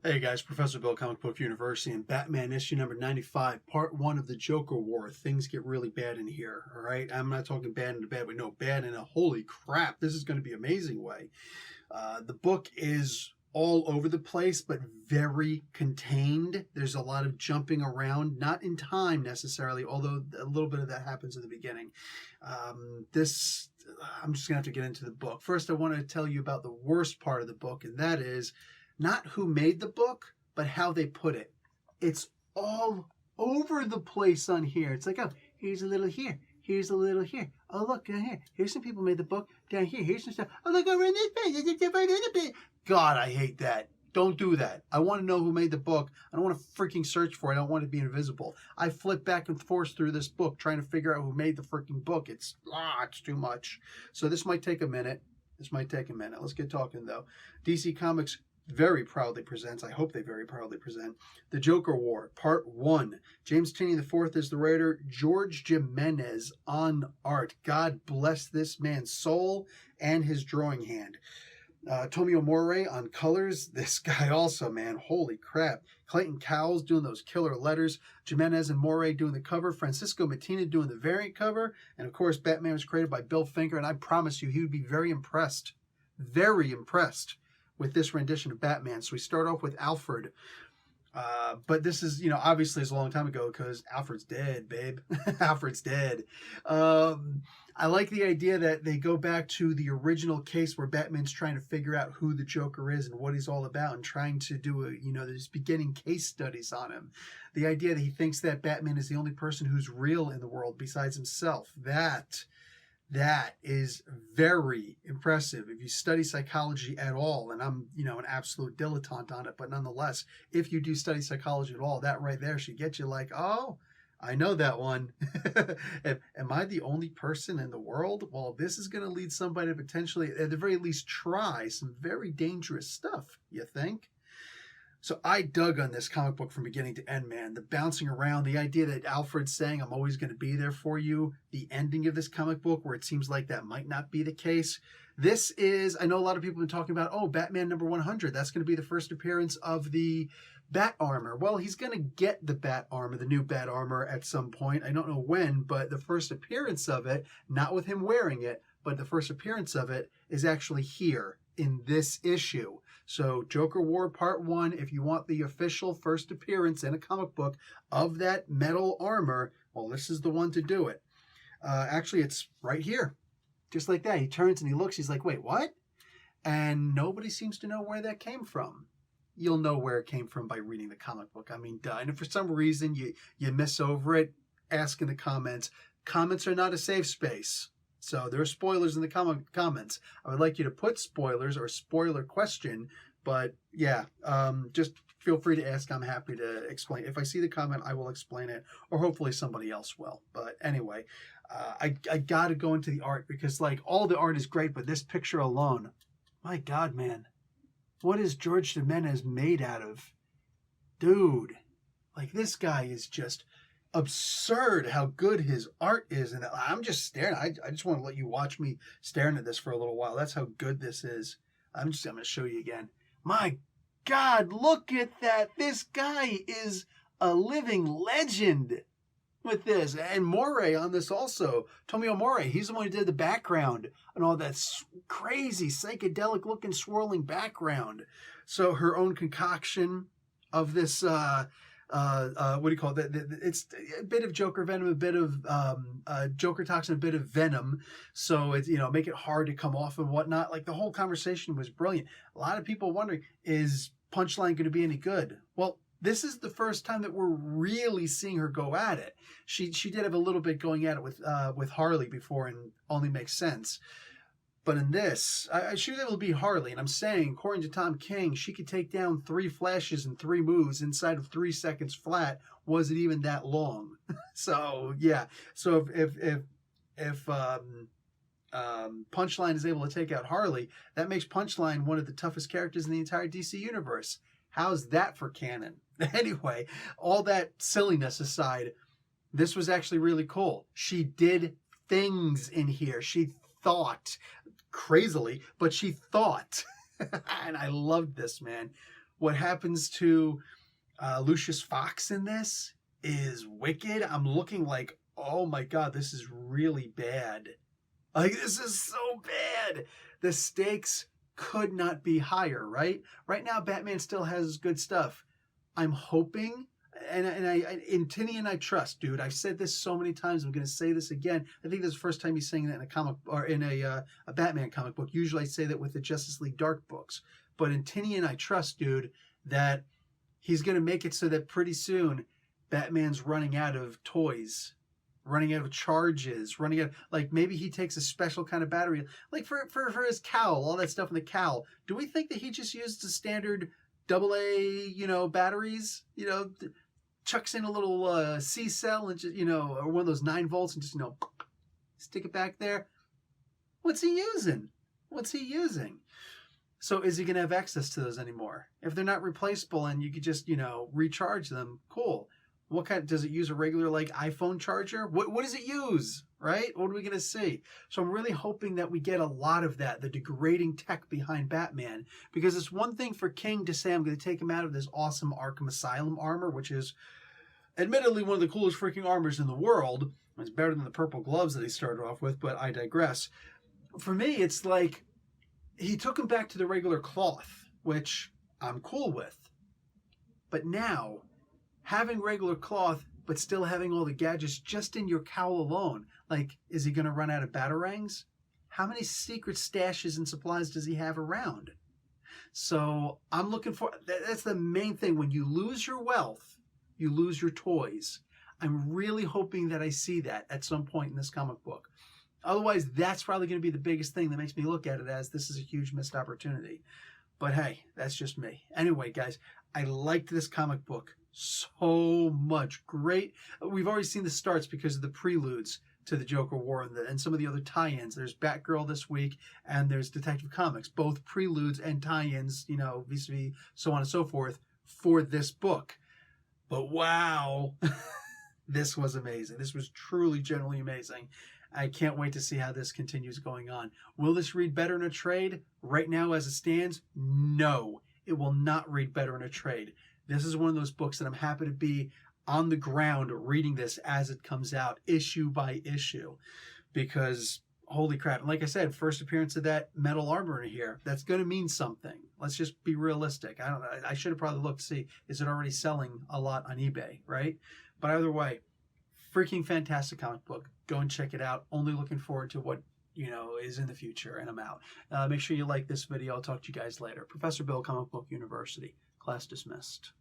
Hey guys, Professor Bill, Comic Book University, and Batman issue number 95, part one of the Joker War. Things get really bad in here, all right? I'm not talking bad in a bad way, no, bad in a holy crap, this is going to be amazing way. The book is all over the place, but very contained. There's a lot of jumping around, not in time necessarily, although a little bit of that happens in the beginning. I'm just going to have to get into the book. First, I want to tell you about the worst part of the book, and that is not who made the book, but how they put it. It's all over the place on here. It's like, oh, here's a little here. Here's a little here. Oh, look, down here. Here's some people made the book. Down here, here's some stuff. Oh, look over in this page. There's a different page. God, I hate that. Don't do that. I want to know who made the book. I don't want to freaking search for it. I don't want it to be invisible. I flip back and forth through this book trying to figure out who made the freaking book. It's too much. So this might take a minute. Let's get talking, though. DC Comics very proudly presents, I hope they very proudly present, The Joker War, Part 1. James Tynion IV is the writer, George Jimenez on art. God bless this man's soul and his drawing hand. Tomio Morey on colors. This guy also, man, holy crap. Clayton Cowles doing those killer letters. Jimenez and Morey doing the cover. Francisco Mattina doing the variant cover. And of course, Batman was created by Bill Finger, and I promise you he would be very impressed with this rendition of Batman. So we start off with Alfred. But this is, obviously it's a long time ago because Alfred's dead, babe. Alfred's dead. I like the idea that they go back to the original case where Batman's trying to figure out who the Joker is and what he's all about and trying to do, these beginning case studies on him. The idea that he thinks that Batman is the only person who's real in the world besides himself. That is very impressive if you study psychology at all, and I'm, an absolute dilettante on it, but nonetheless, if you do study psychology at all, that right there should get you like, oh, I know that one. Am I the only person in the world? Well, this is going to lead somebody to potentially, at the very least, try some very dangerous stuff, you think? So I dug on this comic book from beginning to end, man. The bouncing around, the idea that Alfred's saying, I'm always going to be there for you. The ending of this comic book where it seems like that might not be the case. This is, I know a lot of people have been talking about, Batman number 100. That's going to be the first appearance of the Bat Armor. Well, he's going to get the Bat Armor, the new Bat Armor at some point. I don't know when, but the first appearance of it, not with him wearing it, but the first appearance of it is actually here in this issue. So Joker War Part 1, if you want the official first appearance in a comic book of that metal armor, well, this is the one to do it. Actually, it's right here. Just like that. He turns and he looks. He's like, wait, what? And nobody seems to know where that came from. You'll know where it came from by reading the comic book. I mean, duh. And if for some reason you miss over it, ask in the comments. Comments are not a safe space. So there are spoilers in the comments. I would like you to put spoilers or spoiler question, but yeah, just feel free to ask. I'm happy to explain. If I see the comment, I will explain it, or hopefully somebody else will. But anyway, I got to go into the art because like all the art is great, but this picture alone, my God, man, what is George Jimenez made out of? Dude, like this guy is just absurd how good his art is, and I'm just staring. I just want to let you watch me staring at this for a little while. That's how good this is. I'm going to show you again. My God, look at that. This guy is a living legend with this. And Morey on this also. Tomio Morey, he's the one who did the background and all that crazy psychedelic looking swirling background. So her own concoction of this what do you call it? It's a bit of Joker venom, a bit of Joker toxin, a bit of venom. So it's, make it hard to come off and whatnot. Like the whole conversation was brilliant. A lot of people wondering, is Punchline going to be any good? Well, this is the first time that we're really seeing her go at it. She did have a little bit going at it with Harley before, and only makes sense. But in this, she was able to beat Harley. And I'm saying, according to Tom King, she could take down 3 flashes and 3 moves inside of 3 seconds flat. Was it even that long? So, yeah. So if Punchline is able to take out Harley, that makes Punchline one of the toughest characters in the entire DC universe. How's that for canon? Anyway, all that silliness aside, this was actually really cool. She did things in here. She thought crazily, but she thought. And I loved this, man. What happens to Lucius Fox in this is wicked. I'm looking like, oh my God, this is really bad. Like, this is so bad. The stakes could not be higher, right? Right now, Batman still has good stuff. I'm hoping, and in Tinian I trust, dude. I've said this so many times. I'm going to say this again. I think this is the first time he's saying that in a comic or in a Batman comic book. Usually I say that with the Justice League Dark books. But in Tinian I trust, dude, that he's going to make it so that pretty soon Batman's running out of toys, running out of charges, running out, like maybe he takes a special kind of battery, like for his cowl, all that stuff in the cowl. Do we think that he just used the standard AA, batteries, chucks in a little C cell and just, or one of those 9 volts and just, stick it back there? What's he using? So is he going to have access to those anymore? If they're not replaceable and you could just, recharge them, cool. What kind? Does it use a regular iPhone charger? What does it use? Right? What are we gonna see? So I'm really hoping that we get a lot of that, the degrading tech behind Batman, because it's one thing for King to say I'm going to take him out of this awesome Arkham Asylum armor, which is admittedly one of the coolest freaking armors in the world. It's better than the purple gloves that he started off with, but I digress. For me, it's like he took him back to the regular cloth, which I'm cool with, but now, having regular cloth, but still having all the gadgets just in your cowl alone. Like, is he going to run out of batarangs? How many secret stashes and supplies does he have around? So I'm looking for, that's the main thing. When you lose your wealth, you lose your toys. I'm really hoping that I see that at some point in this comic book. Otherwise, that's probably going to be the biggest thing that makes me look at it as this is a huge missed opportunity. But hey, that's just me. Anyway, guys, I liked this comic book so much. Great. We've already seen the starts because of the preludes to the Joker War and some of the other tie-ins. There's Batgirl this week and there's Detective Comics, both preludes and tie-ins, vis-a-vis so on and so forth for this book. But wow, this was amazing. This was truly, genuinely amazing. I can't wait to see how this continues going on. Will this read better in a trade? Right now as it stands, no. It will not read better in a trade. This is one of those books that I'm happy to be on the ground reading this as it comes out, issue by issue. Because, holy crap, and like I said, first appearance of that metal armor in here, that's going to mean something. Let's just be realistic. I don't know. I should have probably looked to see, is it already selling a lot on eBay, right? But either way, freaking fantastic comic book. Go and check it out. Only looking forward to what is in the future, and I'm out. Make sure you like this video. I'll talk to you guys later. Professor Bill, Comic Book University. Class dismissed.